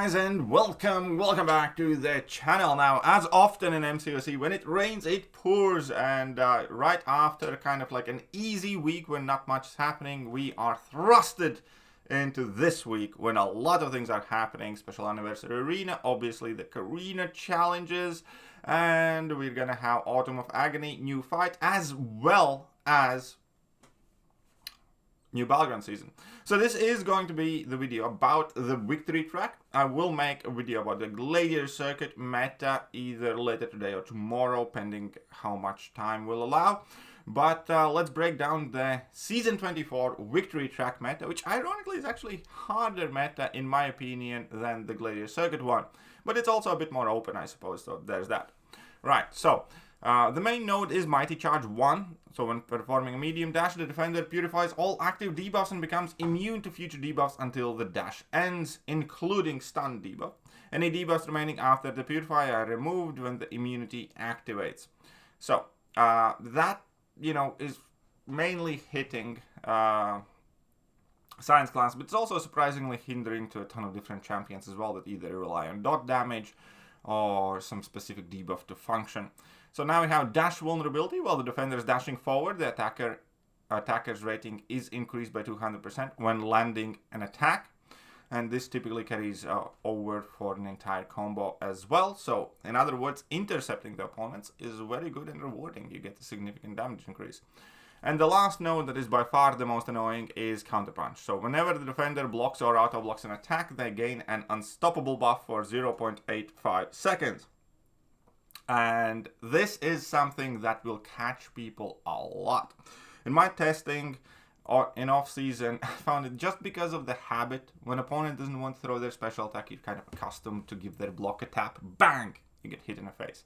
guys, and welcome back to the channel. Now, as often in MCOC, when it rains it pours, and right after kind of like an easy week when not much is happening, we are thrusted into this week when a lot of things are happening. Special Anniversary Arena, obviously the Karina challenges, and we're gonna have Autumn of Agony, new fight, as well as new Battleground season. So this is going to be the video about the victory track. I will make a video about the Gladiator Circuit meta either later today or tomorrow, pending how much time will allow. But let's break down the Season 24 victory track meta, which ironically is actually harder meta in my opinion than the Gladiator Circuit one. But it's also a bit more open, I suppose, so there's that. Right, so the main node is Mighty Charge 1. So when performing a medium dash, the defender purifies all active debuffs and becomes immune to future debuffs until the dash ends, including stun debuff. Any debuffs remaining after the purify are removed when the immunity activates. So that, you know, is mainly hitting Science class, but it's also surprisingly hindering to a ton of different champions as well that either rely on dot damage or some specific debuff to function. So now we have dash vulnerability. While the defender is dashing forward, the attacker's rating is increased by 200% when landing an attack. And this typically carries over for an entire combo as well. So in other words, intercepting the opponents is very good and rewarding. You get a significant damage increase. And the last node that is by far the most annoying is Counterpunch. So whenever the defender blocks or auto-blocks an attack, they gain an unstoppable buff for 0.85 seconds. And this is something that will catch people a lot. In my testing or in off-season, I found it just because of the habit. When opponent doesn't want to throw their special attack, you're kind of accustomed to give their block a tap. Bang! You get hit in the face.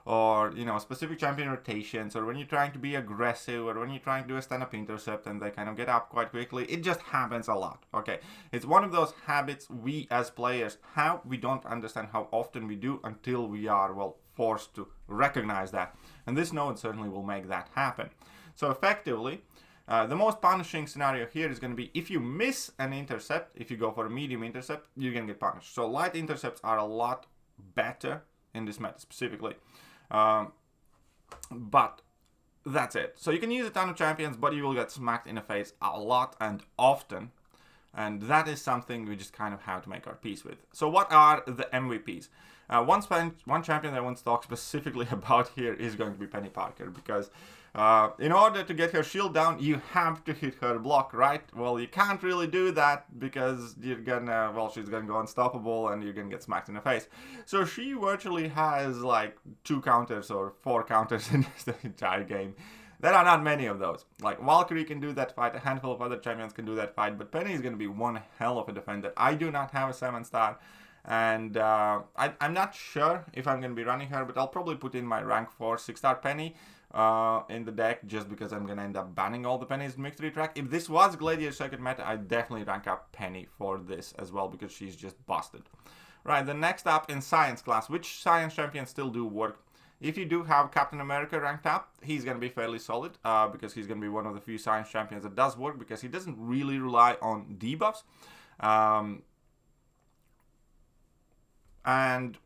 Or, you know, specific champion rotations, or when you're trying to be aggressive, or when you're trying to do a stand-up intercept and they kind of get up quite quickly. It just happens a lot, okay? It's one of those habits we as players have. We don't understand how often we do until we are, well, forced to recognize that. And this node certainly will make that happen. So effectively, the most punishing scenario here is going to be if you miss an intercept, if you go for a medium intercept, you're going to get punished. So light intercepts are a lot better in this meta specifically. But that's it. So you can use a ton of champions, but you will get smacked in the face a lot and often. And that is something we just kind of have to make our peace with. So what are the MVPs? One champion that I want to talk specifically about here is going to be Penny Parker, because in order to get her shield down, you have to hit her block, right? Well, you can't really do that because you're gonna, well, she's gonna go unstoppable and you're gonna get smacked in the face. So she virtually has like 2 counters or 4 counters in the entire game. There are not many of those. Like Valkyrie can do that fight, a handful of other champions can do that fight, but Penny is going to be one hell of a defender. I do not have a 7-star, and I'm not sure if I'm going to be running her, but I'll probably put in my rank 4 6-star Penny in the deck, just because I'm going to end up banning all the Pennies in victory track. If this was Gladiator Circuit meta, I'd definitely rank up Penny for this as well, because she's just busted. Right, the next up in Science class, which Science champions still do work. If you do have Captain America ranked up, he's going to be fairly solid because he's going to be one of the few Science champions that does work, because he doesn't really rely on debuffs. And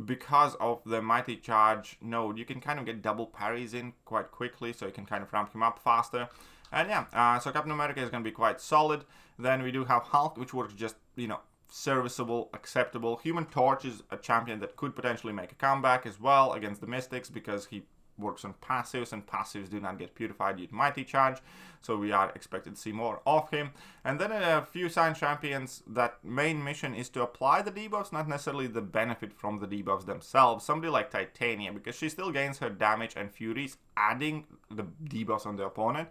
because of the Mighty Charge node, you can kind of get double parries in quite quickly, so you can kind of ramp him up faster. And yeah, so Captain America is going to be quite solid. Then we do have Hulk, which works just, you know, serviceable, acceptable. Human Torch is a champion that could potentially make a comeback as well against the Mystics, because he works on passives, and passives do not get purified due to Mighty Charge, so we are expected to see more of him. And then a few Science champions that main mission is to apply the debuffs, not necessarily the benefit from the debuffs themselves. Somebody like Titania, because she still gains her damage and furies, adding the debuffs on the opponent.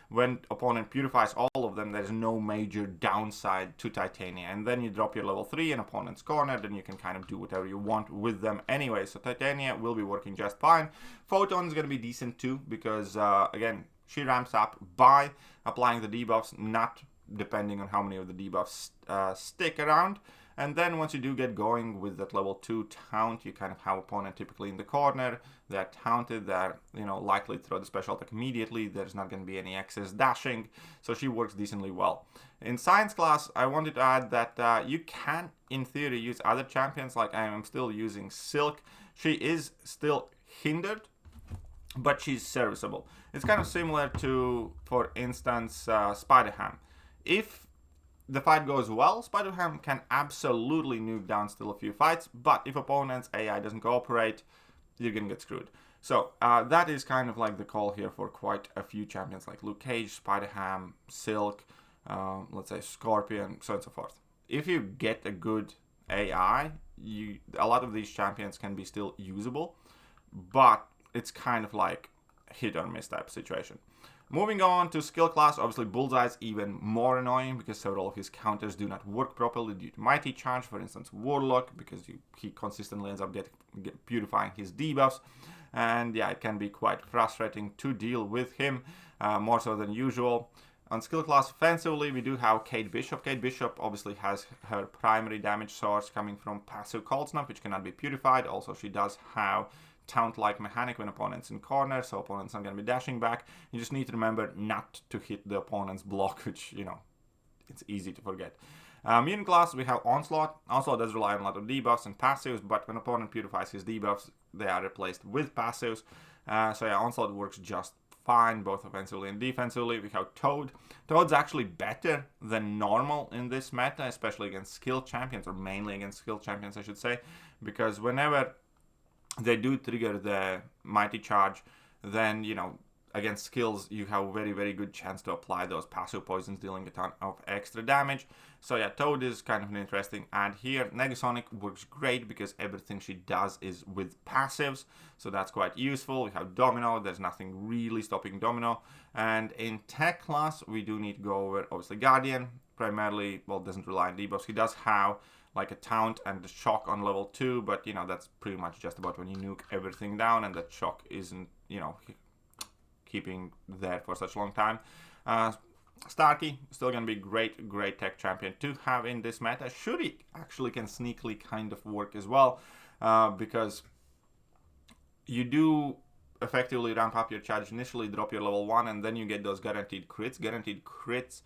When opponent purifies all of them, there's no major downside to Titania. And then you drop your level 3 in opponent's corner, then you can kind of do whatever you want with them anyway. So Titania will be working just fine. Photon is going to be decent too, because again, she ramps up by applying the debuffs, not depending on how many of the debuffs stick around. And then once you do get going with that level 2 taunt, you kind of have opponent typically in the corner. They're taunted, they're likely to throw the special attack immediately. There's not going to be any excess dashing, so she works decently well. In science class, I wanted to add that you can, in theory, use other champions. Like I am still using Silk. She is still hindered, but she's serviceable. It's kind of similar to, for instance, Spider-Ham. If the fight goes well, Spider-Ham can absolutely nuke down still a few fights, but if opponent's AI doesn't cooperate, you're gonna get screwed. So that is kind of like the call here for quite a few champions like Luke Cage, Spider-Ham, Silk, let's say Scorpion, so on and so forth. If you get a good AI, a lot of these champions can be still usable, but it's kind of like hit or miss type situation. Moving on to skill class, obviously Bullseye is even more annoying because several of his counters do not work properly due to Mighty Charge, for instance Warlock, because he consistently ends up beautifying his debuffs. And yeah, it can be quite frustrating to deal with him, more so than usual. On skill class offensively, we do have Kate Bishop. Kate Bishop obviously has her primary damage source coming from passive Cold Snap, which cannot be purified. Also, she does have taunt-like mechanic when opponent's in corner, so opponent's not going to be dashing back. You just need to remember not to hit the opponent's block, which, it's easy to forget. Mutant class, we have Onslaught. Onslaught does rely on a lot of debuffs and passives, but when opponent purifies his debuffs, they are replaced with passives. So yeah, Onslaught works just fine, both offensively and defensively. We have Toad. Toad's actually better than normal in this meta, especially against skill champions, or mainly against skill champions, I should say, because whenever they do trigger the Mighty Charge, then, against skills, you have a very, very good chance to apply those passive poisons, dealing a ton of extra damage. So yeah, Toad is kind of an interesting add here. Negasonic works great because everything she does is with passives, so that's quite useful. We have Domino. There's nothing really stopping Domino. And in tech class, we do need to go over, obviously, Guardian. Primarily, well, doesn't rely on debuffs. He does have like a taunt and the shock on level 2, but that's pretty much just about when you nuke everything down, and that shock isn't keeping there for such a long time. Starkey, still gonna be great tech champion to have in this meta. Shuri actually can sneakily kind of work as well, because you do effectively ramp up your charge initially, drop your level 1, and then you get those guaranteed crits. Guaranteed crits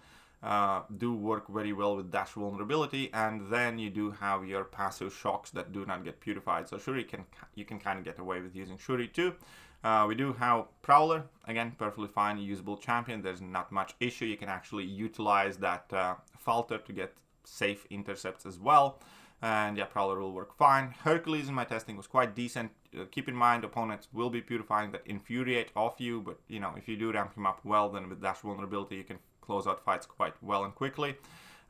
do work very well with dash vulnerability, and then you do have your passive shocks that do not get purified. So Shuri you can kind of get away with using Shuri too. We do have Prowler, again, perfectly fine, usable champion. There's not much issue. You can actually utilize that falter to get safe intercepts as well. And yeah, Prowler will work fine. Hercules in my testing was quite decent. Keep in mind, opponents will be purifying that Infuriate off you, but if you do ramp him up well, then with dash vulnerability, you can close out fights quite well and quickly.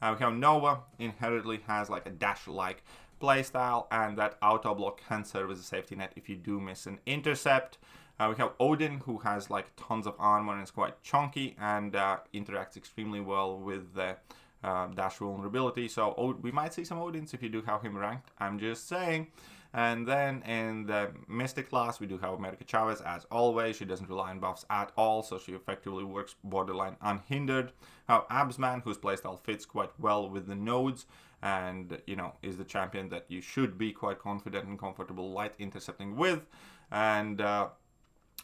We have Nova, inherently has like a dash-like playstyle, and that auto block can serve as a safety net if you do miss an intercept. We have Odin, who has like tons of armor and is quite chunky, and interacts extremely well with the dash vulnerability. So we might see some Odins if you do have him ranked, I'm just saying. And then in the Mystic class, we do have America Chavez, as always. She doesn't rely on buffs at all, so she effectively works borderline unhindered. Have Absman, whose playstyle fits quite well with the nodes, and is the champion that you should be quite confident and comfortable light intercepting with. And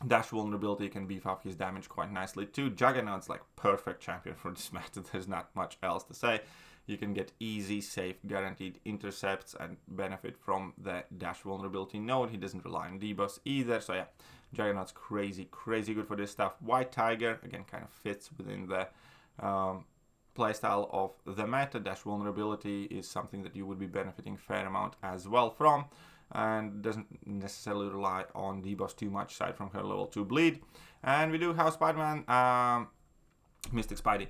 dash vulnerability can beef up his damage quite nicely too. Juggernaut's like perfect champion for this meta. There's not much else to say. You can get easy, safe, guaranteed intercepts and benefit from the dash vulnerability node. He doesn't rely on debuffs either. So yeah, Juggernaut's crazy good for this stuff. White Tiger, again, kind of fits within the playstyle of the meta. Dash vulnerability is something that you would be benefiting a fair amount as well from, and doesn't necessarily rely on debuffs too much aside from her level 2 bleed. And we do have Spider-Man, Mystic Spidey.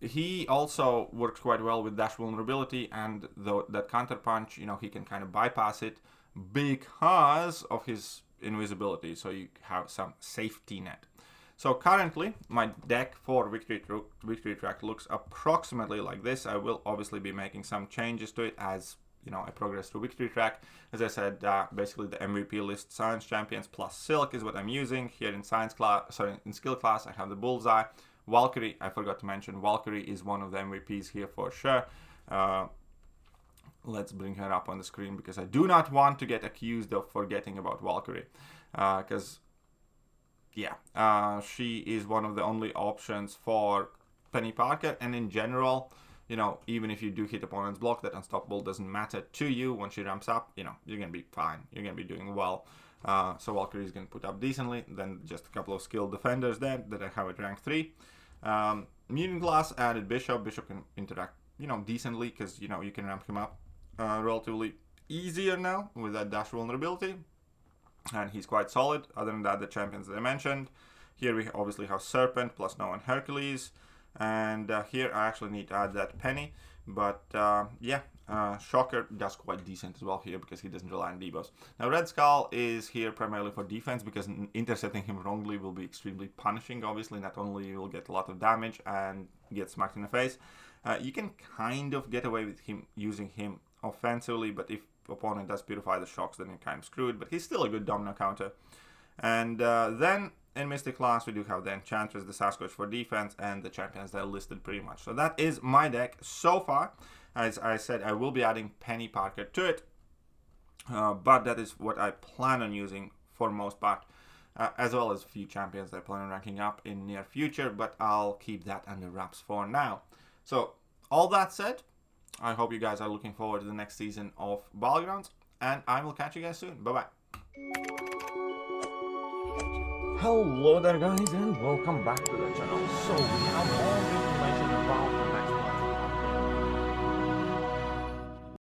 He also works quite well with dash vulnerability, and that counter punch, he can kind of bypass it because of his invisibility, so you have some safety net. So currently, my deck for Victory Track looks approximately like this. I will obviously be making some changes to it as I progress through Victory Track. As I said, basically the MVP list Science Champions plus Silk is what I'm using. Here in in Skill class, I have the Bullseye. Valkyrie, I forgot to mention, Valkyrie is one of the MVPs here for sure. let's bring her up on the screen because I do not want to get accused of forgetting about Valkyrie. Because, she is one of the only options for Penny Parker, and in general, you know, even if you do hit opponent's block, that unstoppable doesn't matter to you. Once she ramps up, you know, you're going to be fine. You're going to be doing well. So Valkyrie is going to put up decently. Then just a couple of skilled defenders there that I have at rank 3. Mutant class added Bishop. Bishop can interact, you know, decently because, you know, you can ramp him up relatively easier now with that dash vulnerability. And he's quite solid. Other than that, the champions that I mentioned. Here we obviously have Serpent plus no one Hercules. And here I actually need to add that Penny. But Shocker does quite decent as well here because he doesn't rely on debuffs. Now Red Skull is here primarily for defense because intercepting him wrongly will be extremely punishing. Obviously, not only you will get a lot of damage and get smacked in the face, you can kind of get away with him using him offensively, but if opponent does purify the shocks, then you're kind of screwed. But he's still a good domino counter. And then in Mystic class, we do have the Enchantress, the Sasquatch for defense, and the champions that are listed pretty much. So that is my deck so far. As I said, I will be adding Penny Parker to it, but that is what I plan on using for most part, as well as a few champions that I plan on ranking up in near future, but I'll keep that under wraps for now. So all that said, I hope you guys are looking forward to the next season of Battlegrounds, and I will catch you guys soon. Bye-bye. Hello there guys, and welcome back to the channel. So we have all the information about the next